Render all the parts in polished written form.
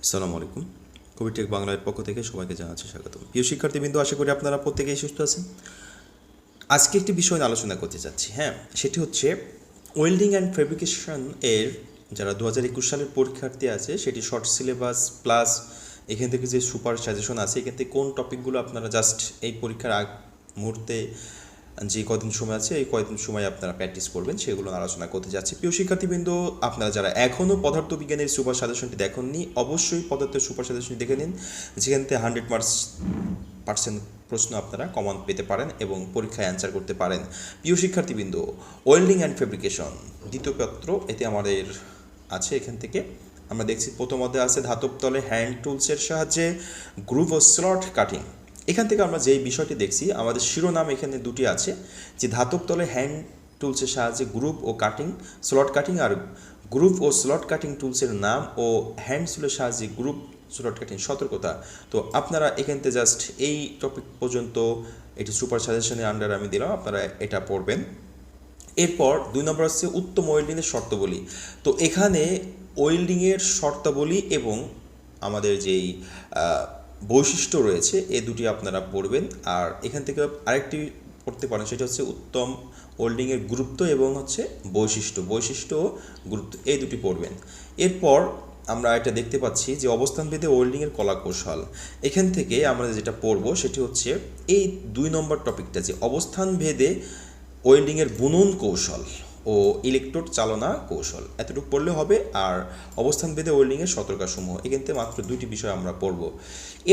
আসসালামু আলাইকুম। কবির টেক বাংলার পক্ষ থেকে সবাইকে জানাচ্ছি স্বাগত। প্রিয় শিক্ষার্থীবৃন্দ, আশা করি আপনারা প্রত্যেকেই সুস্থ আছেন। আজকে একটি বিষয় নিয়ে আলোচনা করতে চাচ্ছি, সেটি হচ্ছে ওয়েল্ডিং অ্যান্ড ফেব্রিকেশন এর যারা 2021 সালের পরীক্ষার্থী আছে সেটি শর্ট সিলেবাস প্লাস এখান থেকে যে সুপার সাজেশন আছে এখান থেকে কোন টপিকগুলো আপনারা জাস্ট এই পরীক্ষার মুহূর্তে যে কদিন সময় আছে এই কয়েকদিন সময় আপনারা প্র্যাকটিস করবেন সেগুলো আলোচনা করতে যাচ্ছি। প্রিয় শিক্ষার্থীবৃন্দ, আপনারা যারা এখনও পদার্থবিজ্ঞানের সুপার সাজেশনটি দেখেননি অবশ্যই পদার্থের সুপার সাজেশনটি দেখে নিন, যেখান থেকে 100% প্রশ্ন আপনারা কমন পেতে পারেন এবং পরীক্ষায় অ্যান্সার করতে পারেন। প্রিয় শিক্ষার্থীবৃন্দ, ওয়েল্ডিং অ্যান্ড ফেব্রিকেশন দ্বিতীয় পত্র এতে আমাদের আছে। এখান থেকে আমরা দেখছি প্রথম অধ্যায় আছে ধাতব তলে হ্যান্ড টুলসের সাহায্যে গ্রুভ ও স্লট কাটিং। এখান থেকে আমরা যেই বিষয়টি দেখছি আমাদের শিরোনাম এখানে দুটি আছে, যে ধাতব তলে হ্যান্ড টুলসের সাহায্যে গ্রুভ ও কাটিং স্লট কাটিং, আর গ্রুভ ও স্লট কাটিং টুলসের নাম ও হ্যান্ড টুলের সাহায্যে গ্রুভ স্লট কাটিং সতর্কতা। তো আপনারা এখান থেকে জাস্ট এই টপিক পর্যন্ত এটি সুপার সাজেশনের আন্ডার আমি দিলাম, আপনারা এটা পড়বেন। এরপর 2 নম্বর হচ্ছে উত্তম ওয়েল্ডিংয়ের শর্তাবলী। তো এখানে ওয়েল্ডিংয়ের শর্তাবলী এবং আমাদের যেই বৈশিষ্ট্য রয়েছে এই দুটি আপনারা পড়বেন। আর এখান থেকে আরেকটি পড়তে পারেন, সেটা হচ্ছে উত্তম ওয়েল্ডিংয়ের গুরুত্ব এবং হচ্ছে বৈশিষ্ট্য ও গুরুত্ব, এই দুটি পড়বেন। এরপর আমরা এটা দেখতে পাচ্ছি যে অবস্থানভেদে ওয়েল্ডিংয়ের কলাকৌশল। এখান থেকে আমরা যেটা পড়ব সেটি হচ্ছে এই 2 নম্বর টপিকটা, যে অবস্থানভেদে ওয়েল্ডিংয়ের বুনন কৌশল ও ইলেকট্রোড চালনা কৌশল, এতটুকু পড়লে হবে। আর অবস্থানভেদে ওয়েল্ডিংয়ের সতর্কতাসমূহ, এখান থেকে মাত্র 2টি বিষয় আমরা পড়ব।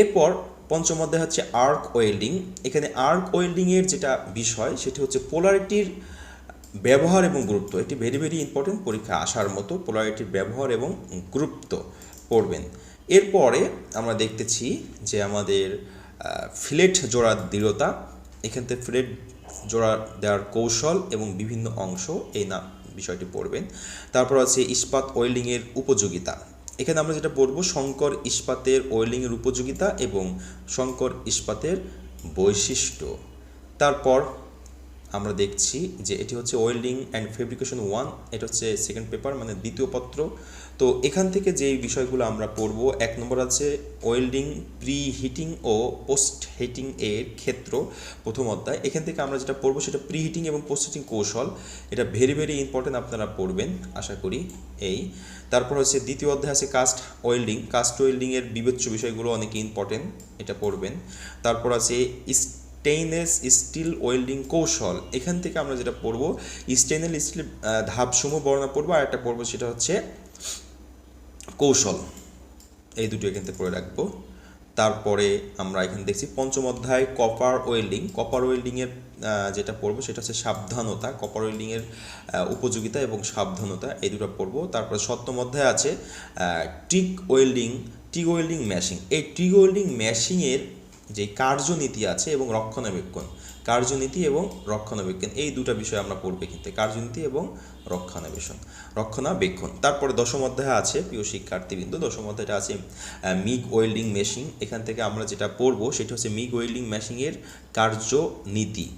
এরপর পঞ্চম অধ্যায় হচ্ছে আর্ক ওয়েল্ডিং। এখানে আর্ক ওয়েল্ডিংয়ের যেটা বিষয় সেটি হচ্ছে পোলারিটির ব্যবহার এবং গুরুত্ব। এটি ভেরি ইম্পর্টেন্ট, পরীক্ষা আসার মতো পোলারিটির ব্যবহার এবং গুরুত্ব পড়বেন। এরপরে আমরা দেখতেছি যে আমাদের ফিলেট জোড়ার দৃঢ়তা, এখান থেকে ফিলেট জোড়া দেওয়ার কৌশল এবং বিভিন্ন অংশ, এই বিষয়টি পড়বেন। তারপর আছে ইস্পাত ওয়েল্ডিংয়ের উপযোগিতা। এখানে আমরা যেটা পড়ব সংকর ইস্পাতের ওয়েল্ডিংয়ের উপযোগিতা এবং সংকর ইস্পাতের বৈশিষ্ট্য। তারপর আমরা দেখছি যে এটি হচ্ছে ওয়েল্ডিং অ্যান্ড ফেব্রিকেশন 1, এটা হচ্ছে সেকেন্ড পেপার মানে দ্বিতীয় পত্র। তো এখান থেকে যেই বিষয়গুলো আমরা পড়ব, 1 নম্বর আছে ওয়েল্ডিং প্রি হিটিং ও পোস্ট হিটিং এর ক্ষেত্র, প্রথম অধ্যায়। এখান থেকে আমরা যেটা পড়ব সেটা প্রি হিটিং এবং পোস্ট হিটিং কৌশল, এটা ভেরি ইম্পর্টেন্ট, আপনারা পড়বেন আশা করি। তারপর হচ্ছে দ্বিতীয় অধ্যায় আছে কাস্ট ওয়েল্ডিংয়ের বিবেচ্য বিষয়গুলো অনেক ইম্পর্টেন্ট, এটা পড়বেন। তারপর আছে স্টেইনলেস স্টিল ওয়েল্ডিং কৌশল। এখান থেকে আমরা যেটা পড়ব স্টেইনলেস স্টিল ধাপসমূহ বর্ণনা পড়বো, আর একটা পড়বো সেটা হচ্ছে কৌশল, এই দুটো এখান থেকে পড়ে রাখবো। তারপরে আমরা এখানে দেখছি পঞ্চম অধ্যায় কপার ওয়েল্ডিংয়ের যেটা পড়বো সেটা হচ্ছে সাবধানতা, কপার ওয়েল্ডিংয়ের উপযোগিতা এবং সাবধানতা, এই দুটো পড়বো। তারপরে সপ্তম অধ্যায় আছে টিগ ওয়েল্ডিং মেশিং। এই টিগ ওয়েল্ডিং মেশিংয়ের যে কার্যনীতি আছে এবং রক্ষণাবেক্ষণ, এই দুটো বিষয় আমরা পড়বে কিন্তু, কার্যনীতি এবং রক্ষণাবেক্ষণ। তারপরে দশম অধ্যায় আছে প্রিয় শিক্ষার্থীবৃন্দ, দশম অধ্যায়টা আছে মিগ ওয়েল্ডিং মেশিং। এখান থেকে আমরা যেটা পড়বো সেটা হচ্ছে মিগ ওয়েল্ডিং মেশিংয়ের কার্যনীতি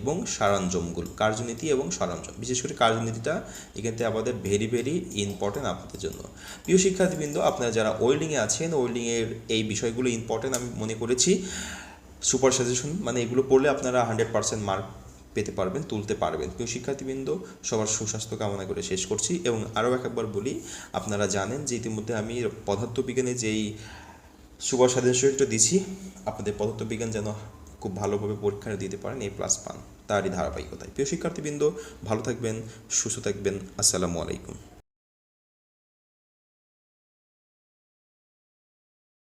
এবং সরঞ্জাম, বিশেষ করে কার্যনীতিটা এখান থেকে আমাদের ভেরি ইম্পর্টেন্ট আপনাদের জন্য। প্রিয় শিক্ষার্থীবৃন্দ, আপনারা যারা ওয়েল্ডিংয়ে আছেন, ওয়েল্ডিংয়ের এই বিষয়গুলো ইম্পর্টেন্ট আমি মনে করেছি। সুপার সাজেশন মানে এগুলো পড়লে আপনারা 100% মার্ক পেতে পারবেন, তুলতে পারবেন। প্রিয় শিক্ষার্থীবৃন্দ, সবার সুস্বাস্থ্য কামনা করে শেষ করছি। এবং আরও একবার বলি, আপনারা জানেন যে ইতিমধ্যে আমি পদার্থবিজ্ঞানে যেই সুপার সাজেশনটা দিছি, আপনাদের পদার্থবিজ্ঞান যেন খুব ভালোভাবে পরীক্ষা দিতে পারেন, A+ পান, তারই ধারাবাহিকতায়। প্রিয় শিক্ষার্থীবৃন্দ, ভালো থাকবেন, সুস্থ থাকবেন। আসসালামু আলাইকুম।